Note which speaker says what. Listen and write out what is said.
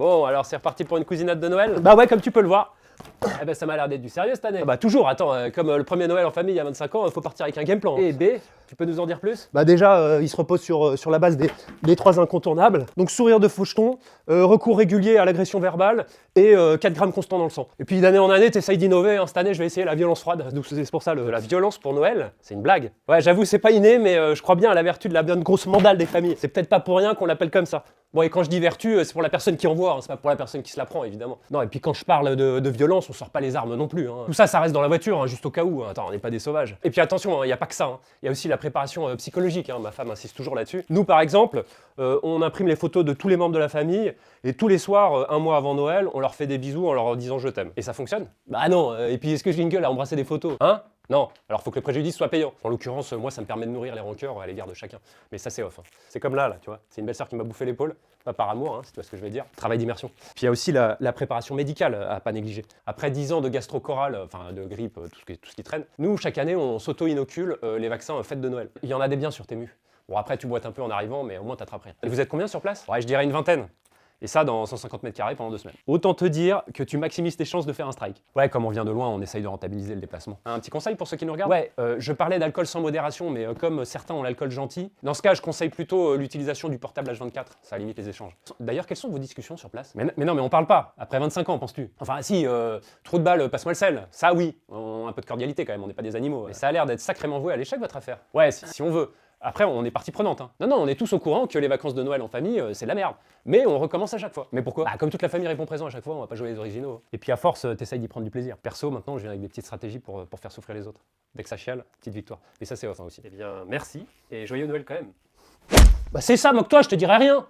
Speaker 1: Bon, alors c'est reparti pour une cousinade de Noël. Bah ouais, comme tu peux le voir. Eh ben ça m'a l'air d'être du sérieux cette année. Ah bah toujours, attends, comme le premier Noël en famille il y a 25 ans, il faut partir avec un game plan. Et B, tu peux nous en dire plus? Bah déjà, il se repose sur la base des 3 incontournables. Donc sourire de faucheton, recours régulier à l'agression verbale et 4 grammes constants dans le sang. Et puis d'année en année, t'essayes d'innover, hein. Cette année je vais essayer la violence froide. Donc c'est pour ça, la violence pour Noël, c'est une blague. Ouais, j'avoue, c'est pas inné, mais je crois bien à la vertu de la bonne grosse mandale des familles. C'est peut-être pas pour rien qu'on l'appelle comme ça. Bon, et quand je dis vertu, c'est pour la personne qui envoie, hein, c'est pas pour la personne qui se la prend, évidemment. Non, et puis quand je parle de violence, on sort pas les armes non plus. Hein. Tout ça, ça reste dans la voiture, hein, juste au cas où. Attends, on n'est pas des sauvages. Et puis attention, il n'y a pas que ça. Hein. Il y a aussi la préparation psychologique, hein. Ma femme insiste toujours là-dessus. Nous, par exemple, on imprime les photos de tous les membres de la famille, et tous les soirs, un mois avant Noël, on leur fait des bisous en leur disant je t'aime. Et ça fonctionne? Bah non, et puis est-ce que j'ai une gueule à embrasser des photos? Hein? Non, alors faut que le préjudice soit payant. En l'occurrence, moi ça me permet de nourrir les rancœurs à l'égard de chacun. Mais ça c'est off. Hein. C'est comme là, tu vois. C'est une belle sœur qui m'a bouffé l'épaule, pas par amour, hein, si tu vois ce que je veux dire. Travail d'immersion. Puis il y a aussi la préparation médicale à pas négliger. Après 10 ans de gastro-chorale, enfin de grippe, tout ce qui traîne, nous chaque année on s'auto-inocule les vaccins fête de Noël. Il y en a des biens sur Temu. Bon après tu boites un peu en arrivant, mais au moins t'attrapes rien. Et vous êtes combien sur place? Ouais, je dirais une vingtaine. Et ça dans 150 mètres carrés pendant 2 semaines. Autant te dire que tu maximises tes chances de faire un strike. Ouais, comme on vient de loin, on essaye de rentabiliser le déplacement. Un petit conseil pour ceux qui nous regardent? Ouais, je parlais d'alcool sans modération, mais comme certains ont l'alcool gentil, dans ce cas, je conseille plutôt l'utilisation du portable H24, ça limite les échanges. D'ailleurs, quelles sont vos discussions sur place? Mais non, mais on parle pas. Après 25 ans, penses-tu? Enfin, si, trou de balle, passe-moi le sel. Ça, oui, un peu de cordialité quand même, on n'est pas des animaux. Mais ça a l'air d'être sacrément voué à l'échec, votre affaire. Ouais, si on veut. Après, on est partie prenante. Hein. Non, on est tous au courant que les vacances de Noël en famille, c'est de la merde. Mais on recommence à chaque fois. Mais pourquoi? Bah, comme toute la famille répond présent à chaque fois, on va pas jouer les originaux. Et puis à force, t'essayes d'y prendre du plaisir. Perso, maintenant, je viens avec des petites stratégies pour faire souffrir les autres. Dès que ça chiale, petite victoire. Mais ça, c'est off hein, aussi. Eh bien, merci et joyeux Noël quand même. Bah c'est ça, moque-toi, je te dirai rien.